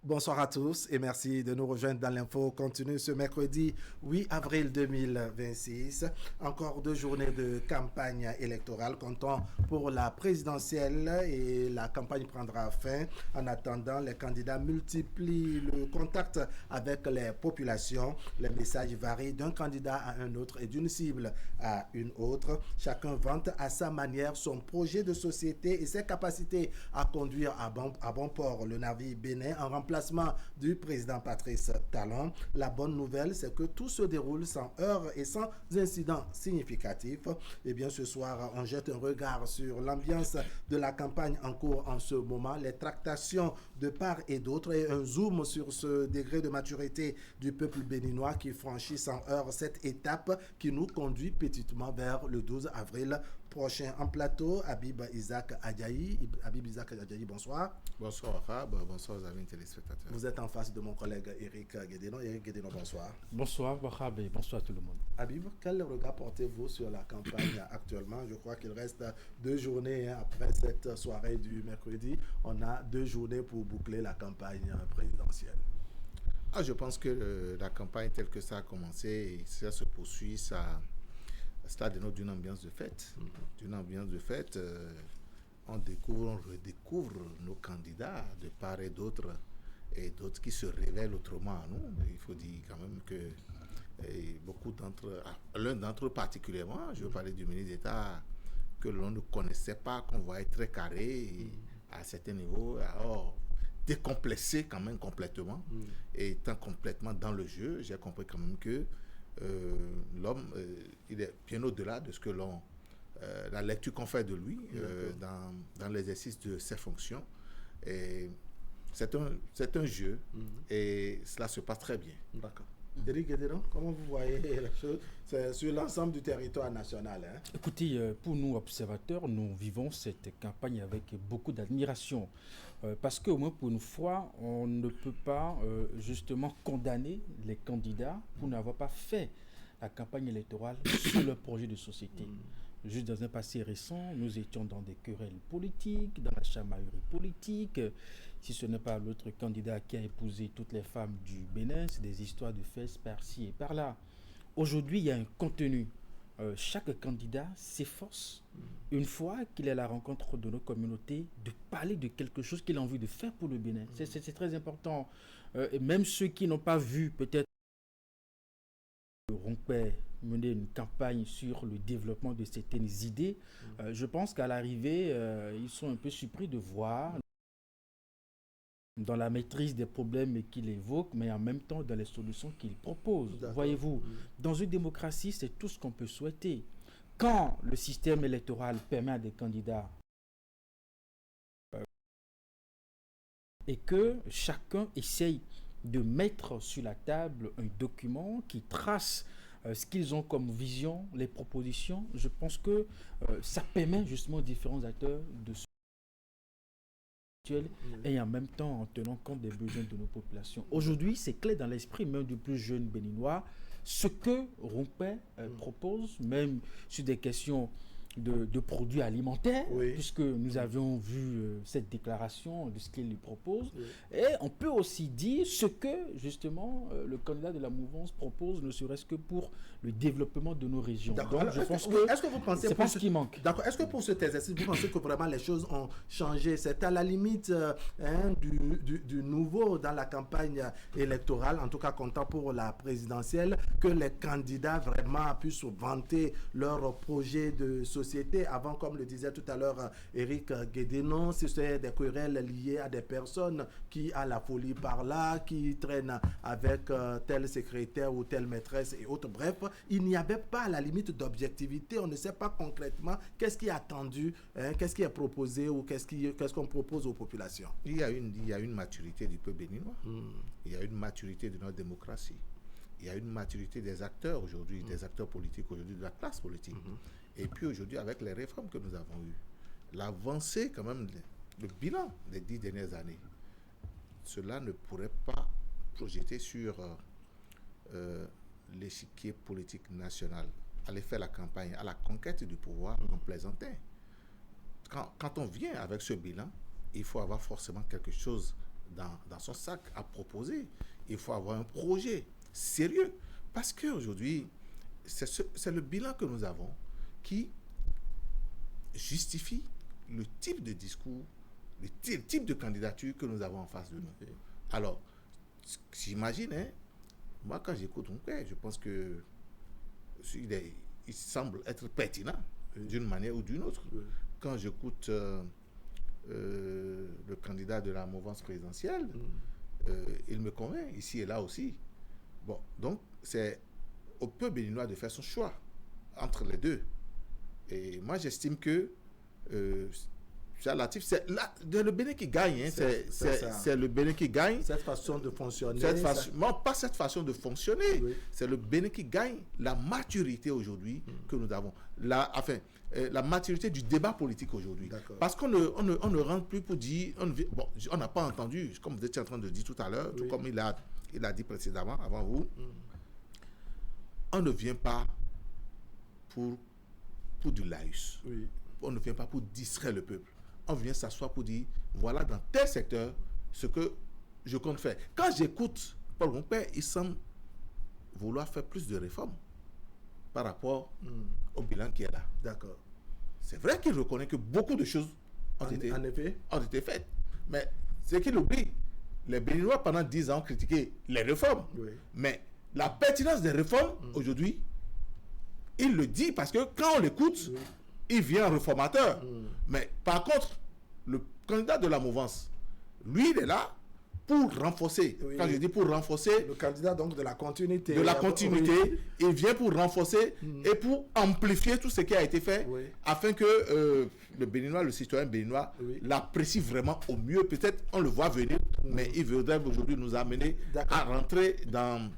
Bonsoir à tous et merci de nous rejoindre dans l'info continue ce mercredi 8 avril 2026. Encore 2 journées de campagne électorale comptant pour la présidentielle et la campagne prendra fin. En attendant, les candidats multiplient le contact avec les populations. Les messages varient d'un candidat à un autre et d'une cible à une autre. Chacun vante à sa manière son projet de société et ses capacités à conduire à bon port le navire Bénin en remplacement du président Patrice Talon. La bonne nouvelle, c'est que tout se déroule sans heurts et sans incidents significatifs. Et bien, ce soir, on jette un regard sur l'ambiance de la campagne en cours en ce moment, les tractations de part et d'autre et un zoom sur ce degré de maturité du peuple béninois qui franchit sans heurts cette étape qui nous conduit petitement vers le 12 avril prochain. En plateau, Habib Isaac Adjaï. Habib Isaac Adjaï, bonsoir. Bonsoir Rab, bonsoir aux amis téléspectateurs. Vous êtes en face de mon collègue Eric Guédénon. Eric Guédénon, bonsoir. Bonsoir Wahab et bonsoir tout le monde. Habib, quel regard portez-vous sur la campagne actuellement? Je crois qu'il reste 2 journées après cette soirée du mercredi. On a 2 journées pour boucler la campagne présidentielle. Je pense que la campagne telle que ça a commencé et ça se poursuit, ça dénote d'une ambiance de fête. D'une ambiance de fête, on redécouvre nos candidats de part et d'autre qui se révèlent autrement à nous. Il faut dire quand même que l'un d'entre eux particulièrement, je veux parler du ministre d'État, que l'on ne connaissait pas, qu'on voyait très carré à certains niveaux, alors décomplexé quand même complètement, et étant complètement dans le jeu, j'ai compris quand même que l'homme, il est bien au-delà de ce que la lecture qu'on fait de lui dans l'exercice de ses fonctions. Et c'est un jeu et cela se passe très bien. D'accord. Éric Guédénon, comment vous voyez les choses? C'est sur l'ensemble du territoire national. Écoutez, pour nous observateurs, nous vivons cette campagne avec beaucoup d'admiration. Parce qu'au moins pour une fois, on ne peut pas justement condamner les candidats pour n'avoir pas fait la campagne électorale sur leur projet de société. Juste dans un passé récent, nous étions dans des querelles politiques, dans la chamaillerie politique. Si ce n'est pas l'autre candidat qui a épousé toutes les femmes du Bénin, c'est des histoires de fesses par-ci et par-là. Aujourd'hui, il y a un contenu. Chaque candidat s'efforce, une fois qu'il est à la rencontre de nos communautés, de parler de quelque chose qu'il a envie de faire pour le Bénin. C'est très important. Et même ceux qui n'ont pas vu peut-être Rompé mener une campagne sur le développement de certaines idées, je pense qu'à l'arrivée, ils sont un peu surpris de voir dans la maîtrise des problèmes qu'il évoque, mais en même temps dans les solutions qu'il propose. Voyez-vous, dans une démocratie, c'est tout ce qu'on peut souhaiter. Quand le système électoral permet à des candidats et que chacun essaye de mettre sur la table un document qui trace ce qu'ils ont comme vision, les propositions, je pense que ça permet justement aux différents acteurs de se et en même temps en tenant compte des besoins de nos populations. Aujourd'hui, c'est clair dans l'esprit même du plus jeune béninois ce que Rompé propose, même sur des questions de produits alimentaires, puisque nous avions vu cette déclaration de ce qu'il lui propose. Et on peut aussi dire ce que, justement, le candidat de la mouvance propose, ne serait-ce que pour le développement de nos régions. Donc, alors, je pense que vous pensez c'est pas ce qui manque. D'accord. Est-ce que pour cet exercice, vous pensez que vraiment les choses ont changé? C'est à la limite du nouveau dans la campagne électorale, en tout cas comptant pour la présidentielle, que les candidats vraiment puissent vanter leur projet de société. Avant, comme le disait tout à l'heure Eric Guédénon, si c'est des querelles liées à des personnes qui a la folie par là, qui traînent avec tel secrétaire ou telle maîtresse et autres. Bref, il n'y avait pas à la limite d'objectivité. On ne sait pas concrètement qu'est-ce qui est attendu, qu'est-ce qui est proposé ou qu'est-ce qu'on propose aux populations. Il y a une maturité du peuple béninois. Il y a une maturité de notre démocratie. Il y a une maturité des acteurs aujourd'hui, des acteurs politiques aujourd'hui, de la classe politique. Et puis aujourd'hui, avec les réformes que nous avons eues, l'avancée quand même, le bilan des 10 dernières années, cela ne pourrait pas projeter sur l'échiquier politique national. Aller faire la campagne à la conquête du pouvoir en plaisantin. Quand on vient avec ce bilan, il faut avoir forcément quelque chose dans son sac à proposer. Il faut avoir un projet sérieux. Parce qu'aujourd'hui, c'est le bilan que nous avons qui justifie le type de discours, le type de candidature que nous avons en face de nous. Alors, j'imagine, moi quand j'écoute mon père, je pense que il semble être pertinent d'une manière ou d'une autre. Quand j'écoute le candidat de la mouvance présidentielle, il me convainc ici et là aussi. Bon, donc c'est au peuple béninois de faire son choix entre les deux. Et moi j'estime que c'est le Bénin qui gagne. C'est le Bénin qui gagne. Cette façon de fonctionner. Non, pas cette façon de fonctionner. C'est le Bénin qui gagne la maturité aujourd'hui que nous avons. La maturité du débat politique aujourd'hui. Parce qu'on ne rentre plus pour dire... on n'a pas entendu, comme vous étiez en train de dire tout à l'heure, tout comme il a dit précédemment, avant vous, on ne vient pas pour du laïus. On ne vient pas pour distraire le peuple. On vient s'asseoir pour dire, voilà dans tel secteur ce que je compte faire. Quand j'écoute Paul Rompé, il semble vouloir faire plus de réformes par rapport au bilan qui est là. D'accord. C'est vrai qu'il reconnaît que beaucoup de choses ont été faites. Mais c'est qu'il oublie. Les Béninois, pendant 10 ans, ont critiqué les réformes. Mais la pertinence des réformes, aujourd'hui, il le dit parce que quand on l'écoute, il vient réformateur. Mais par contre, le candidat de la mouvance, lui, il est là pour renforcer. Quand je dis pour renforcer... Le candidat donc de la continuité. De la continuité. Il vient pour renforcer et pour amplifier tout ce qui a été fait afin que le Béninois, le citoyen béninois, l'apprécie vraiment au mieux. Peut-être on le voit venir, mais il voudrait aujourd'hui nous amener à rentrer dans...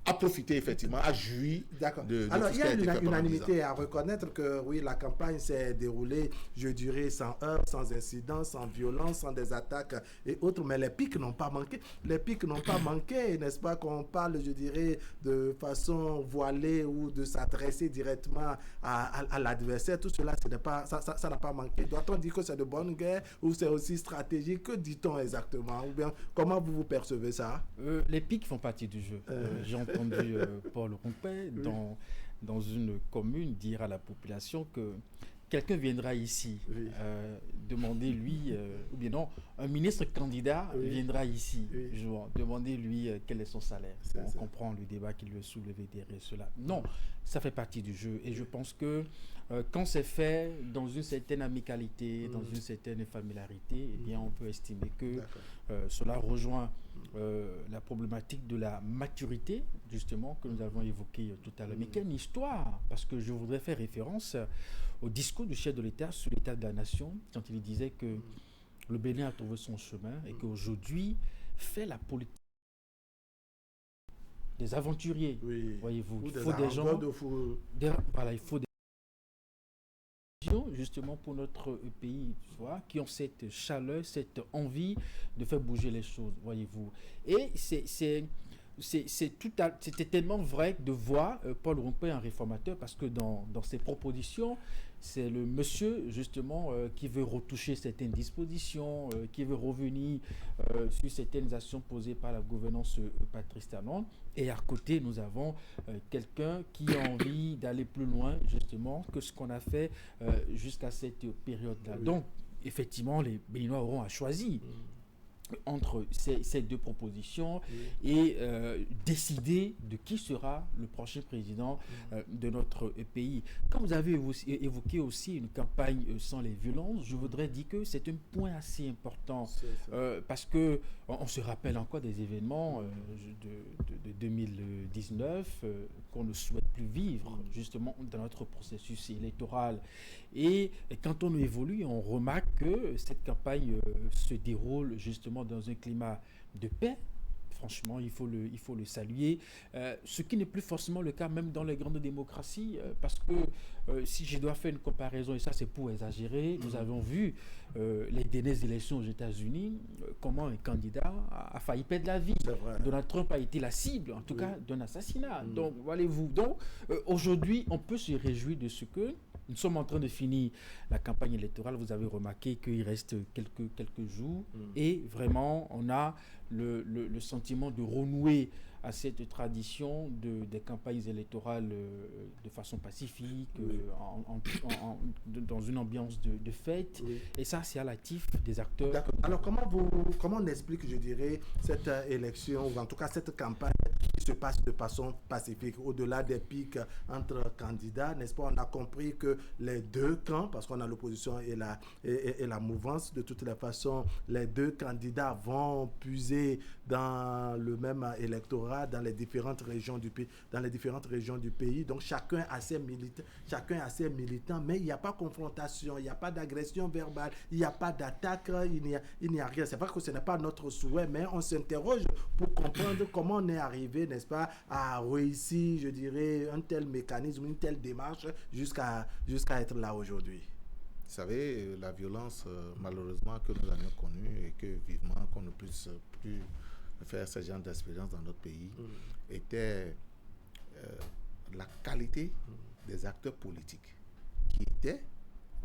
à profiter effectivement, à jouir de Alors, tout il y ce a qui a été fait une unanimité à reconnaître que oui, la campagne s'est déroulée, je dirais, sans heurts, sans incidents, sans violence, sans des attaques et autres, mais les pics n'ont pas manqué. Les pics n'ont pas manqué, n'est-ce pas, qu'on parle, je dirais, de façon voilée ou de s'adresser directement à l'adversaire. Tout cela, ça n'a pas manqué. Doit-on dire que c'est de bonne guerre ou c'est aussi stratégique? Que dit-on exactement? Ou bien, comment vous percevez ça? Les pics font partie du jeu. J'ai entendu Paul Rompé dans une commune dire à la population que quelqu'un viendra ici demander lui, ou bien non, un ministre candidat viendra ici demander lui quel est son salaire. On comprend le débat qu'il veut soulever derrière cela. Non, ça fait partie du jeu et je pense que quand c'est fait dans une certaine amicalité, dans une certaine familiarité, eh bien on peut estimer que cela rejoint la problématique de la maturité, justement, que nous avons évoquée tout à l'heure. Mais quelle histoire! Parce que je voudrais faire référence au discours du chef de l'État sur l'état de la nation, quand il disait que le Bénin a trouvé son chemin et qu'aujourd'hui fait la politique des aventuriers. Voyez-vous, il faut des gens... il faut des justement pour notre pays, qui ont cette chaleur, cette envie de faire bouger les choses, voyez-vous. Et c'était tellement vrai de voir Paul Rompé un réformateur, parce que dans ses propositions, c'est le monsieur justement qui veut retoucher certaines dispositions, qui veut revenir sur certaines actions posées par la gouvernance Patrice Talon. Et à côté, nous avons quelqu'un qui a envie d'aller plus loin justement que ce qu'on a fait jusqu'à cette période-là. Donc, effectivement, les Béninois auront à choisir entre ces deux propositions et décider de qui sera le prochain président de notre pays. Comme vous avez évoqué aussi une campagne sans les violences, je voudrais dire que c'est un point assez important parce que on se rappelle encore des événements de 2019 qu'on ne souhaite plus vivre justement dans notre processus électoral. Et quand on évolue, on remarque que cette campagne se déroule justement dans un climat de paix. Franchement, il faut le saluer. Ce qui n'est plus forcément le cas même dans les grandes démocraties, parce que si je dois faire une comparaison, et ça c'est pour exagérer, nous avons vu les dernières élections aux États-Unis, comment un candidat a failli perdre la vie. Donald Trump a été la cible, en tout cas, d'un assassinat. Donc, voyez-vous. Donc, aujourd'hui, on peut se réjouir de ce que Nous sommes en train de finir la campagne électorale. Vous avez remarqué qu'il reste quelques jours. Et vraiment, on a le sentiment de renouer à cette tradition des campagnes électorales de façon pacifique, dans une ambiance de fête. Oui. Et ça, c'est à l'actif des acteurs. D'accord. Alors, comment on explique, je dirais, cette élection, ou en tout cas cette campagne qui se passe de façon pacifique, au-delà des pics entre candidats, n'est-ce pas? On a compris que les deux camps, parce qu'on a l'opposition et la mouvance, de toutes les façons, les deux candidats vont puiser dans le même électorat, dans les différentes régions du pays. Donc chacun a ses militants, mais il n'y a pas confrontation, il n'y a pas d'agression verbale, il n'y a pas d'attaque, il n'y a rien. C'est vrai que ce n'est pas notre souhait, mais on s'interroge pour comprendre comment on est arrivé, n'est-ce pas, à réussir, je dirais, un tel mécanisme, une telle démarche jusqu'à être là aujourd'hui. Vous savez, la violence, malheureusement, que nous avions connue et que vivement qu'on ne puisse plus faire ce genre d'expérience dans notre pays, était la qualité des acteurs politiques qui étaient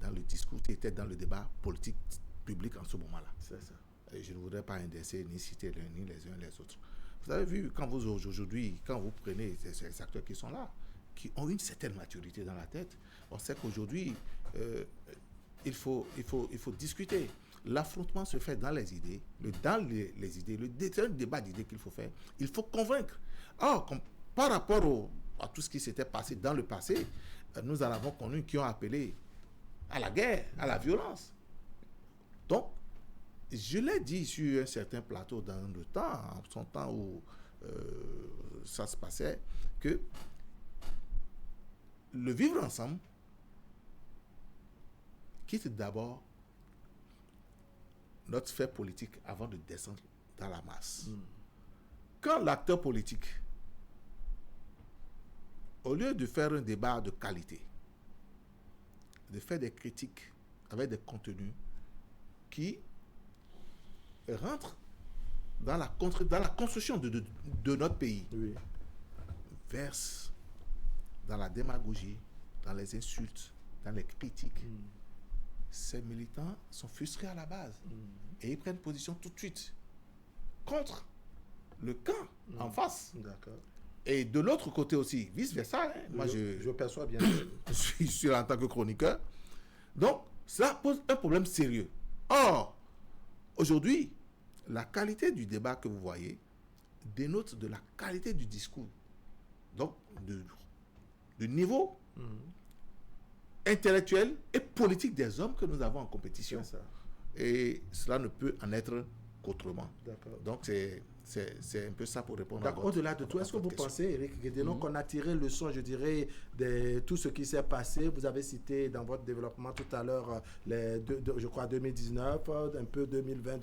dans le discours, qui étaient dans le débat politique public en ce moment-là. C'est ça. Et je ne voudrais pas indexer ni citer ni les uns les autres. Vous avez vu, quand vous prenez ces acteurs qui sont là, qui ont une certaine maturité dans la tête, on sait qu'aujourd'hui, il faut discuter. L'affrontement se fait dans les idées, les idées, c'est un débat d'idées qu'il faut faire. Il faut convaincre. Or, par rapport à tout ce qui s'était passé dans le passé, nous en avons connu qui ont appelé à la guerre, à la violence. Donc, je l'ai dit sur un certain plateau dans le temps, en son temps où ça se passait, que le vivre ensemble quitte d'abord notre sphère politique avant de descendre dans la masse. Quand l'acteur politique, au lieu de faire un débat de qualité, de faire des critiques avec des contenus qui rentrent dans la construction de notre pays, verse dans la démagogie, dans les insultes, dans les critiques, ces militants sont frustrés à la base et ils prennent position tout de suite contre le camp en face. D'accord. Et de l'autre côté aussi, vice-versa. Moi, je perçois bien. je suis là en tant que chroniqueur. Donc, ça pose un problème sérieux. Or, aujourd'hui, la qualité du débat que vous voyez dénote de la qualité du discours. Donc, du niveau intellectuel et politique des hommes que nous avons en compétition. C'est ça. Et cela ne peut en être qu'autrement. D'accord. Donc, c'est un peu ça pour répondre à votre question. Au-delà de tout, est-ce que vous pensez, Éric Guédénon, qu'on a tiré le son, je dirais, de tout ce qui s'est passé? Vous avez cité dans votre développement tout à l'heure, je crois, 2019, un peu 2020,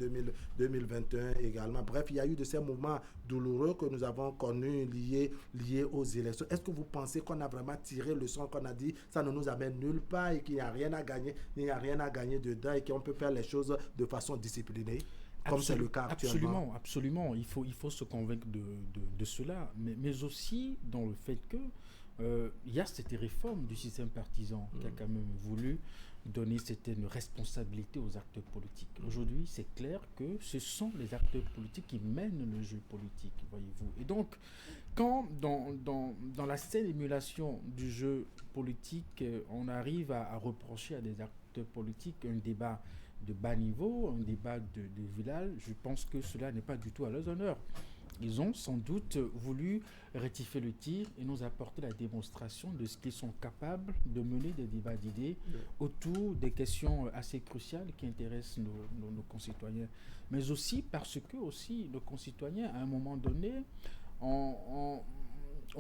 2021 également. Bref, il y a eu de ces mouvements douloureux que nous avons connus liés aux élections. Est-ce que vous pensez qu'on a vraiment tiré le son, qu'on a dit ça ne nous amène nulle part et qu'il n'y a rien à gagner, dedans et qu'on peut faire les choses de façon disciplinée? Comme c'est le cas actuellement. Absolument. Il faut se convaincre de cela, mais aussi dans le fait que il y a cette réforme du système partisan qui a quand même voulu donner certaines responsabilités aux acteurs politiques. Aujourd'hui, c'est clair que ce sont les acteurs politiques qui mènent le jeu politique, voyez-vous. Et donc, quand dans la saine émulation du jeu politique, on arrive à reprocher à des acteurs politiques un débat de bas niveau, un débat de village, je pense que cela n'est pas du tout à leur honneur. Ils ont sans doute voulu rectifier le tir et nous apporter la démonstration de ce qu'ils sont capables de mener des débats d'idées autour des questions assez cruciales qui intéressent nos concitoyens. Mais aussi parce que nos concitoyens, à un moment donné, ont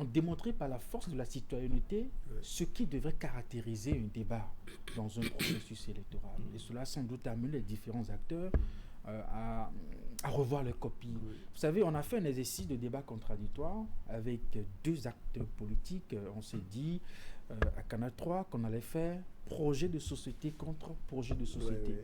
démontré par la force de la citoyenneté ce qui devrait caractériser un débat dans un processus électoral. Et cela sans doute amène les différents acteurs à revoir leurs copies. Vous savez, on a fait un exercice de débat contradictoire avec deux acteurs politiques. On s'est dit à Canal 3 qu'on allait faire projet de société contre projet de société.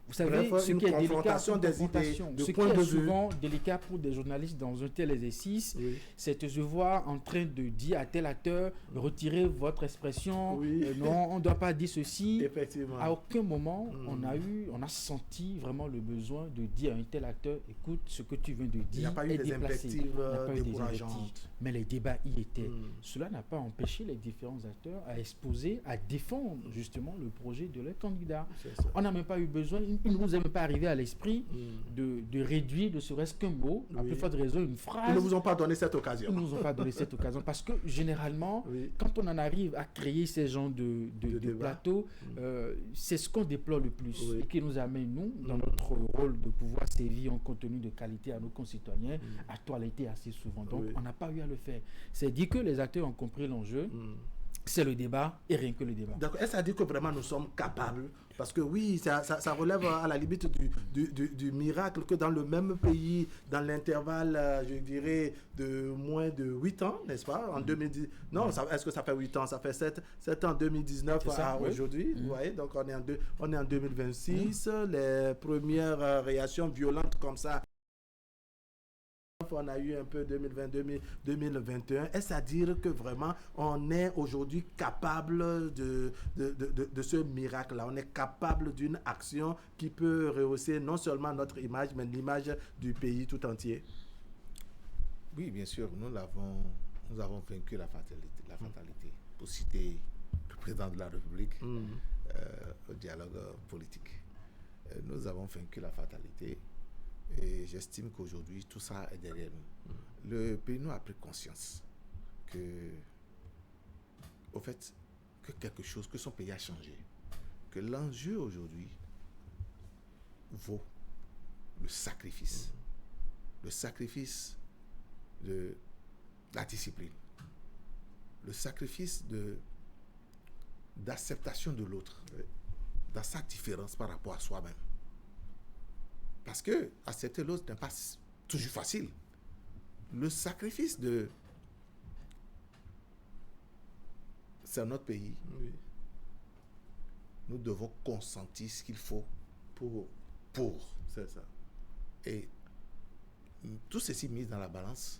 Vous savez, bref, ce une qui est délicat, confrontation des idées, de ce qui points de est vue. souvent délicat pour des journalistes dans un tel exercice, Oui. c'est de se voir en train de dire à tel acteur, retirez votre expression, Oui. non, on ne doit pas dire ceci. Effectivement. À aucun moment, on a senti vraiment le besoin de dire à un tel acteur, écoute, ce que tu viens de dire Il n'y a pas eu est des déplacé. invectives Il n'y a pas eu des décourageantes. invectives. Mais les débats y étaient. Mm. Cela n'a pas empêché les différents acteurs à exposer, à défendre justement le projet de leur candidat. C'est ça. On n'a même pas eu besoin, il ne nous est même pas arrivé à l'esprit de réduire ne serait-ce qu'un mot, à Oui. plus forte raison une phrase. Ils ne vous ont pas donné cette occasion. Ils ne nous ont pas donné cette occasion parce que généralement, Oui. quand on en arrive à créer ces genres de débat. plateaux, c'est ce qu'on déplore le plus Oui. et qui nous amène, nous, dans notre rôle de pouvoir servir un contenu de qualité à nos concitoyens, à toiletter assez souvent. Donc, Oui. on n'a pas eu à le faire. C'est dit que les acteurs ont compris l'enjeu. C'est le débat et rien que le débat. Donc, est-ce à dire que vraiment nous sommes capables? Parce que oui, ça relève à la limite du miracle que dans le même pays, dans l'intervalle, je dirais, de moins de 8 ans, n'est-ce pas? En 2010. Non, est-ce que ça fait 8 ans? Ça fait 7 ans, 2019 C'est ça, à oui. aujourd'hui. Vous voyez, donc on est en 2026. Les premières réactions violentes comme ça, on a eu un peu 2020-2021. Est-ce à dire que vraiment on est aujourd'hui capable de ce miracle-là? On est capable d'une action qui peut rehausser non seulement notre image, mais l'image du pays tout entier? Oui, bien sûr, nous avons vaincu la fatalité. Pour citer le président de la République au dialogue politique. Nous avons vaincu la fatalité. Et j'estime qu'aujourd'hui, tout ça est derrière nous. Le pays nous a pris conscience que son pays a changé. Que l'enjeu aujourd'hui vaut le sacrifice. Le sacrifice de la discipline. Le sacrifice d'acceptation de l'autre. Dans sa différence par rapport à soi-même. Parce que accepter l'autre n'est pas toujours facile. Le sacrifice c'est notre pays. Oui. Nous devons consentir ce qu'il faut pour. C'est ça. Et tout ceci mis dans la balance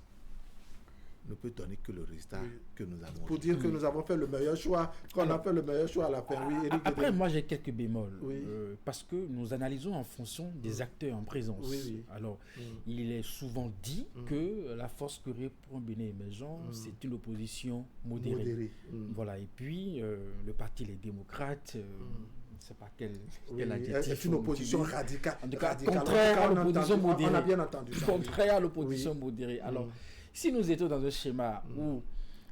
ne peut donner que le résultat que nous avons. Pour dire que nous avons fait le meilleur choix, qu'on a fait le meilleur choix à la fin. Oui, Éric après, Dédé. moi, j'ai quelques bémols. Oui. Parce que nous analysons en fonction des acteurs en présence. Oui, oui. Alors, il est souvent dit que la force créée pour un Bénin émergent, c'est une opposition modérée. Modéré. Voilà. Et puis, le parti Les Démocrates, je ne sais pas quel adjectif. C'est une opposition utiliser. radicale. En tout cas, radicale. contraire à En tout cas, l'opposition on a modérée. bien entendu ça. Contraire à l'opposition modérée. Alors, si nous étions dans un schéma où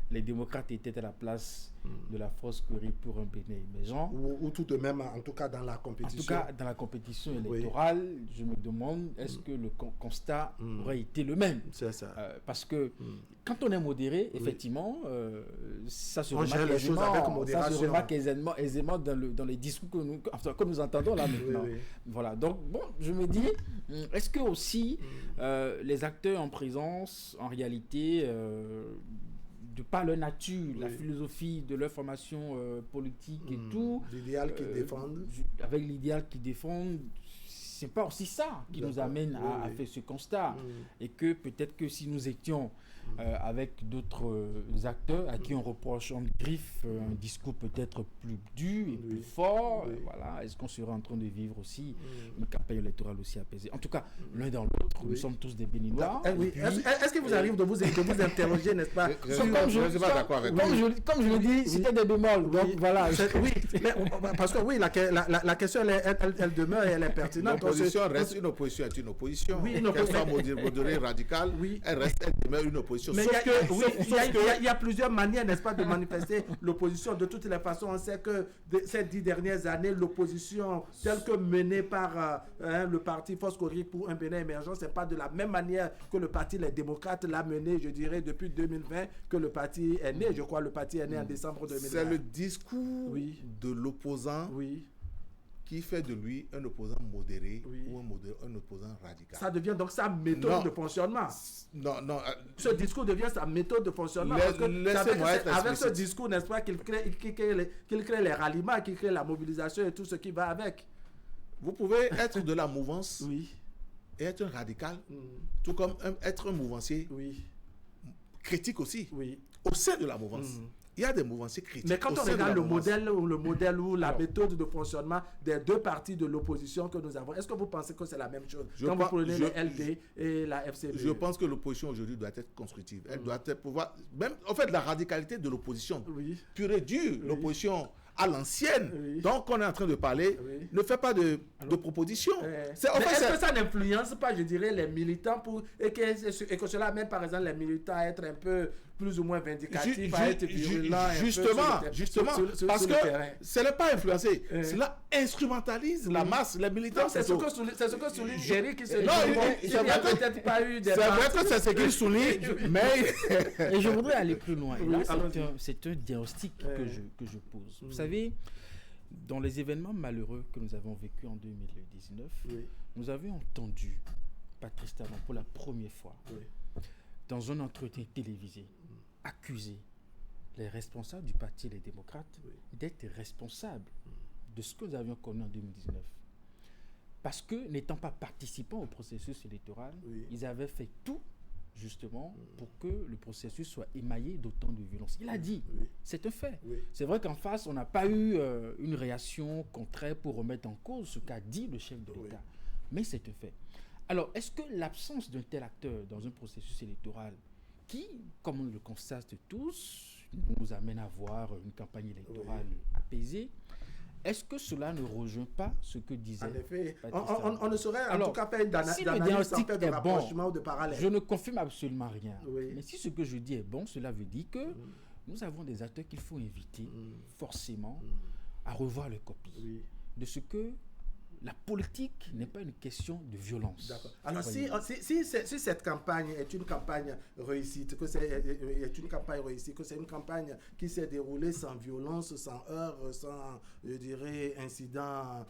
les démocrates étaient à la place de la force créée pour un Bénin émergent, Ou tout de même, en tout cas, dans la en compétition. tout cas, dans la compétition électorale, je me demande, est-ce que le constat aurait été le même? C'est ça. Parce que quand on est modéré, effectivement, ça se On gère les choses avec modération. aisément dans les discours que nous entendons là maintenant. Oui. Voilà. Donc, bon, je me dis, est-ce que aussi les acteurs en présence, en réalité, de par leur nature, la philosophie de leur formation politique et tout, l'idéal qu'ils défendent. avec l'idéal qu'ils défendent, c'est pas aussi ça qui nous amène à faire ce constat. Et que peut-être que si nous étions avec d'autres acteurs à qui on reproche en griffe un discours peut-être plus dur et plus fort, voilà, est-ce qu'on serait en train de vivre aussi une campagne électorale aussi apaisée? En tout cas, l'un dans l'autre, nous sommes tous des Béninois. Oui. Est-ce qu'il vous arrive de vous interroger, n'est-ce pas? Je ne suis pas d'accord avec vous. Comme je le dis, c'était des bémols. Donc voilà. Oui, mais parce que oui, la question, elle demeure et elle est pertinente. L'opposition reste une opposition, est une opposition. Oui, qu'elle soit modérée, radicale, elle demeure une opposition. Mais il y a plusieurs manières, n'est-ce pas, de manifester l'opposition. De toutes les façons, on sait que ces 10 dernières années, l'opposition telle que menée par le parti Force Corée pour un Bénin émergent, c'est pas de la même manière que le parti Les Démocrates l'a menée, je dirais, depuis 2020 que le parti est né. Je crois que le parti est né en décembre 2020. C'est le discours de l'opposant qui fait de lui un opposant modéré ou un opposant radical. Ça devient donc sa méthode de fonctionnement. Non. Ce discours devient sa méthode de fonctionnement. Avec ce discours, n'est-ce pas, qu'il crée les ralliements, qu'il crée la mobilisation et tout ce qui va avec. Vous pouvez être de la mouvance Oui. et être un radical, tout comme être un mouvancier Oui. critique aussi. Oui. Au sein de la mouvance, il y a des mouvanciers critiques. Mais quand au on sein de regarde la le mouvance. modèle ou la méthode de fonctionnement des deux partis de l'opposition que nous avons, est-ce que vous pensez que c'est la même chose quand vous prenez le LD et la FCB? Je pense que l'opposition aujourd'hui doit être constructive. Elle doit être pouvoir... Même, en fait, la radicalité de l'opposition, pure et dure, l'opposition à l'ancienne, donc on est en train de parler, ne fait pas de propositions. Est-ce que ça n'influence pas, je dirais, les militants et que cela amène, par exemple, les militants à être un peu plus ou moins vindicatifs, à être virulents justement, parce que ce n'est pas influencé. Cela instrumentalise la masse, les militants. C'est ce que souligne Jerry qui se dit. Il n'y a peut-être pas eu des... C'est vrai que c'est ce qu'il souligne, mais... Et je voudrais aller plus loin. Et là, c'est un diagnostic que je pose. Vous savez, dans les événements malheureux que nous avons vécus en 2019, nous avions entendu Patrice Talon pour la première fois, dans un entretien télévisé, accuser les responsables du Parti Les Démocrates d'être responsables de ce que nous avions connu en 2019. Parce que, n'étant pas participants au processus électoral, ils avaient fait tout, justement, pour que le processus soit émaillé d'autant de violence. Il a dit, c'est un fait. C'est vrai qu'en face, on n'a pas eu une réaction contraire pour remettre en cause ce qu'a dit le chef de l'État. Mais c'est un fait. Alors, est-ce que l'absence d'un tel acteur dans un processus électoral qui, comme on le constate tous, nous amène à avoir une campagne électorale apaisée, est-ce que cela ne rejoint pas ce que disait En effet, on ne saurait en tout cas faire si le diagnostic est bon, ou de parallèle. Je ne confirme absolument rien. Mais si ce que je dis est bon, cela veut dire que nous avons des acteurs qu'il faut inviter forcément à revoir le copie de ce que la politique n'est pas une question de violence. D'accord. Alors, si cette campagne est une campagne réussite, que c'est une campagne réussie, que c'est une campagne qui s'est déroulée sans violence, sans heurts, sans, je dirais, incidents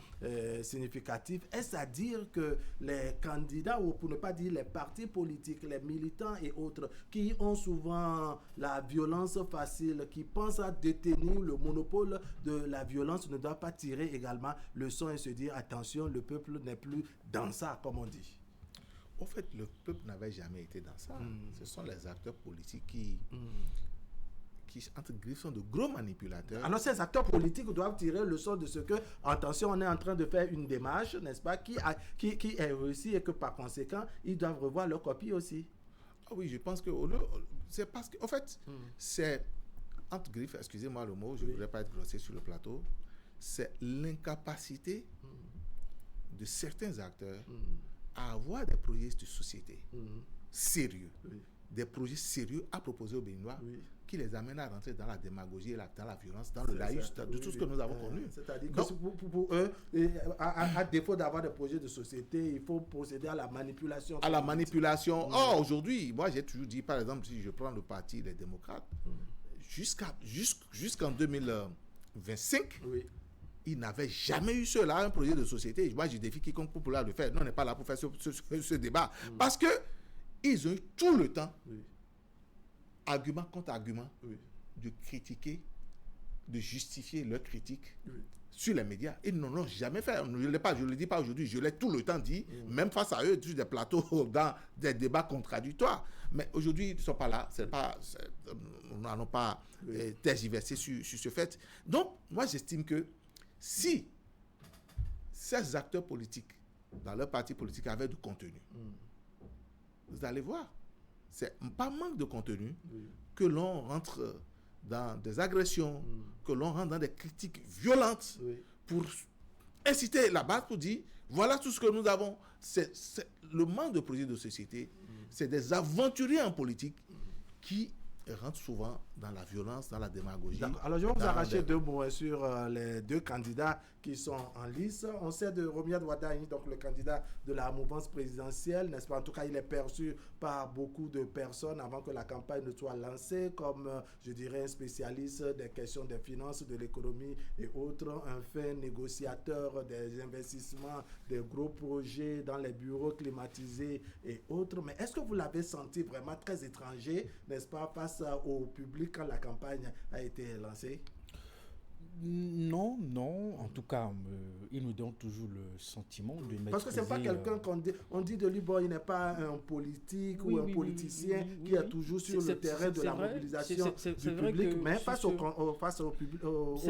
significatifs, est-ce à dire que les candidats, ou pour ne pas dire les partis politiques, les militants et autres, qui ont souvent la violence facile, qui pensent à détenir le monopole de la violence, ne doivent pas tirer également le son et se dire, attention, le peuple n'est plus dans ça, comme on dit. Au fait, le peuple n'avait jamais été dans ça. Ce sont les acteurs politiques qui entre griffes, sont de gros manipulateurs. Alors, ces acteurs politiques doivent tirer le son de ce que, attention, on est en train de faire une démarche, n'est-ce pas, qui est réussie et que par conséquent, ils doivent revoir leur copie aussi. Ah oui, je pense que c'est parce que, en fait, c'est entre griffes, excusez-moi le mot, je ne voudrais pas être grossier sur le plateau, c'est l'incapacité de certains acteurs à avoir des projets de société sérieux, des projets sérieux à proposer aux Béninois qui les amènent à rentrer dans la démagogie, dans la violence, dans le laïus, de tout ce que nous avons connu. C'est-à-dire que pour eux, à défaut d'avoir des projets de société, il faut procéder à la manipulation. À la manipulation. Or, aujourd'hui, moi j'ai toujours dit, par exemple, si je prends le parti des démocrates, jusqu'en 2025, ils n'avaient jamais eu cela, un projet de société. Moi, je défie quiconque pour pouvoir le faire. Nous, on n'est pas là pour faire ce débat. Parce qu'ils ont eu tout le temps, argument contre argument, de critiquer, de justifier leur critique sur les médias. Ils n'en ont jamais fait. Je ne le dis pas aujourd'hui, je l'ai tout le temps dit, même face à eux, sur des plateaux, dans des débats contradictoires. Mais aujourd'hui, ils ne sont pas là. Nous n'allons pas tergiverser sur ce fait. Donc, moi, j'estime que si ces acteurs politiques, dans leur parti politique, avaient du contenu, vous allez voir, c'est pas manque de contenu que l'on rentre dans des agressions, que l'on rentre dans des critiques violentes pour inciter la base pour dire, voilà tout ce que nous avons. C'est le manque de projet de société, c'est des aventuriers en politique qui rentrent souvent dans la violence, dans la démagogie. Alors, je vais vous arracher deux mots sur les deux candidats qui sont en lice. On sait de Romiad Wadaini, donc le candidat de la mouvance présidentielle, n'est-ce pas? En tout cas, il est perçu par beaucoup de personnes avant que la campagne ne soit lancée comme, je dirais, un spécialiste des questions des finances, de l'économie et autres, un fin négociateur des investissements, des gros projets dans les bureaux climatisés et autres. Mais est-ce que vous l'avez senti vraiment très étranger, n'est-ce pas, face au public quand la campagne a été lancée? Non, non. En tout cas, il nous donne toujours le sentiment de maîtriser... Parce que c'est pas quelqu'un on dit de lui, bon, il n'est pas un politique ou un politicien qui est toujours sur le terrain de la mobilisation du public, mais face aux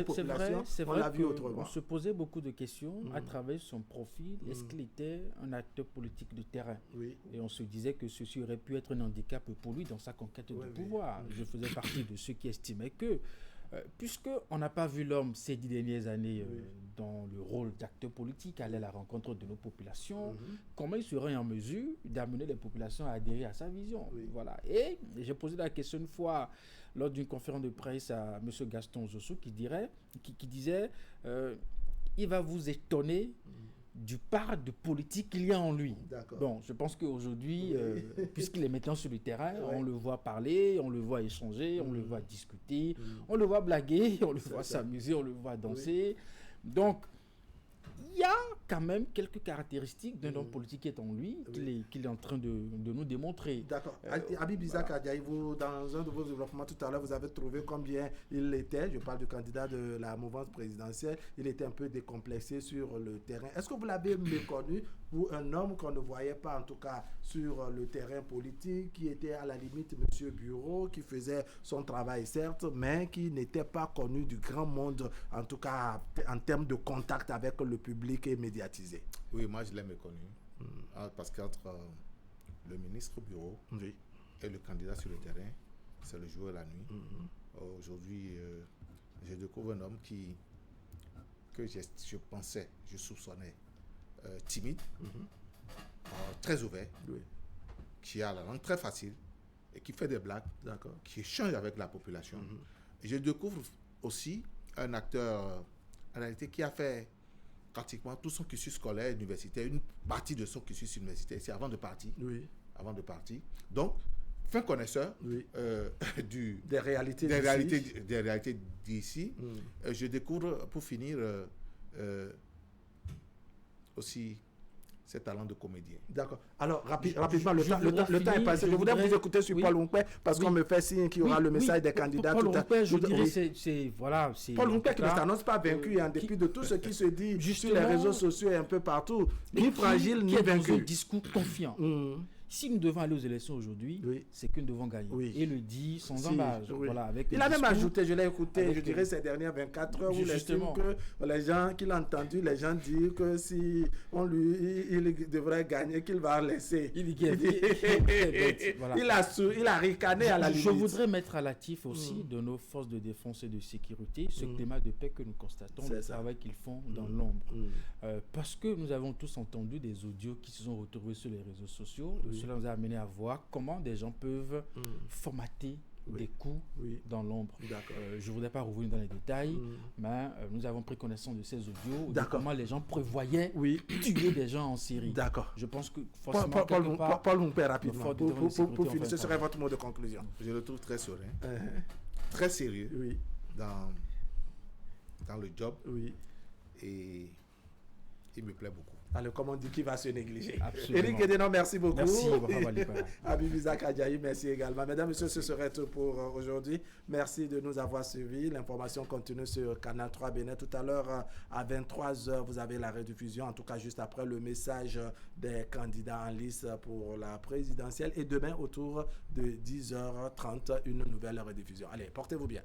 populations, on l'a vu autrement. On se posait beaucoup de questions à travers son profil. Est-ce qu'il était un acteur politique de terrain? Et on se disait que ceci aurait pu être un handicap pour lui dans sa conquête de pouvoir. Je faisais partie de ceux qui estimaient que puisqu'on n'a pas vu l'homme ces 10 dernières années dans le rôle d'acteur politique, aller à la rencontre de nos populations, comment il serait en mesure d'amener les populations à adhérer à sa vision? Voilà. Et j'ai posé la question une fois lors d'une conférence de presse à M. Gaston Zosso qui disait il va vous étonner du part de politique qu'il y a en lui. Bon, je pense qu'aujourd'hui, puisqu'il est maintenant sur le terrain, on le voit parler, on le voit échanger, on le voit discuter, on le voit blaguer, on le voit s'amuser, on le voit danser. Donc, il y a quand même quelques caractéristiques d'un homme politique qui est en lui, qu'il est en train de nous démontrer. D'accord. Habib Isaac Adjaye, vous, dans un de vos développements tout à l'heure, vous avez trouvé combien il était, je parle du candidat de la mouvance présidentielle, il était un peu décomplexé sur le terrain. Est-ce que vous l'avez méconnu pour un homme qu'on ne voyait pas, en tout cas, sur le terrain politique, qui était à la limite Monsieur Bureau, qui faisait son travail, certes, mais qui n'était pas connu du grand monde, en tout cas, en termes de contact avec le public et médiatisé? Oui, moi je l'ai méconnu. Parce qu'entre le ministre Bureau et le candidat sur le terrain, c'est le jour et la nuit. Aujourd'hui, je découvre un homme que je pensais, je soupçonnais timide, très ouvert, qui a la langue très facile et qui fait des blagues, qui échange avec la population. Et je découvre aussi un acteur en réalité qui a fait pratiquement tout son cursus scolaire universitaire, une partie de son cursus universitaire, c'est avant de partir. Avant de partir. Donc, fin connaisseur des réalités d'ici. Je découvre, pour finir, aussi ses talents de comédien. D'accord. Alors, rapidement, le temps est passé. Je voudrais vous écouter sur Paul Humpé, parce qu'on me fait signe qu'il y aura le message des candidats. Paul Humpé, je dirais, c'est... Paul Humpé qui ne s'annonce pas vaincu, en dépit de tout ce qui se dit sur les réseaux sociaux et un peu partout. Ni fragile, ni vaincu. Un discours confiant. Si nous devons aller aux élections aujourd'hui, c'est que nous devons gagner. Et le dit sans embâche. Voilà, il a même ajouté, je l'ai écouté, je dirais ces dernières 24 heures, où il estime que les gens qu'il a entendu, les gens dire que si on il devrait gagner, qu'il va laisser. Il a ricané à la limite. Je voudrais mettre à l'actif aussi de nos forces de défense et de sécurité ce climat de paix que nous constatons, le travail qu'ils font dans l'ombre. Parce que nous avons tous entendu des audios qui se sont retrouvés sur les réseaux sociaux. Cela nous a amené à voir comment des gens peuvent formater des coups dans l'ombre. Je ne voudrais pas revenir dans les détails, mais nous avons pris connaissance de ces audios, de comment les gens prévoyaient tuer des gens en Syrie. Je pense que forcément, Paul Humpé, rapidement, pour finir, ce serait votre mot de conclusion. Je le trouve très serein, très sérieux dans le job, et il me plaît beaucoup. Alors, comme on dit, qui va se négliger? Absolument. Éric Guédenon, merci beaucoup. Merci. Habib Isaac Adjaye, merci également. Mesdames, Messieurs, ce serait tout pour aujourd'hui. Merci de nous avoir suivis. L'information continue sur Canal 3 Bénin. Tout à l'heure, à 23h, vous avez la rediffusion, en tout cas juste après le message des candidats en lice pour la présidentielle. Et demain, autour de 10h30, une nouvelle rediffusion. Allez, portez-vous bien.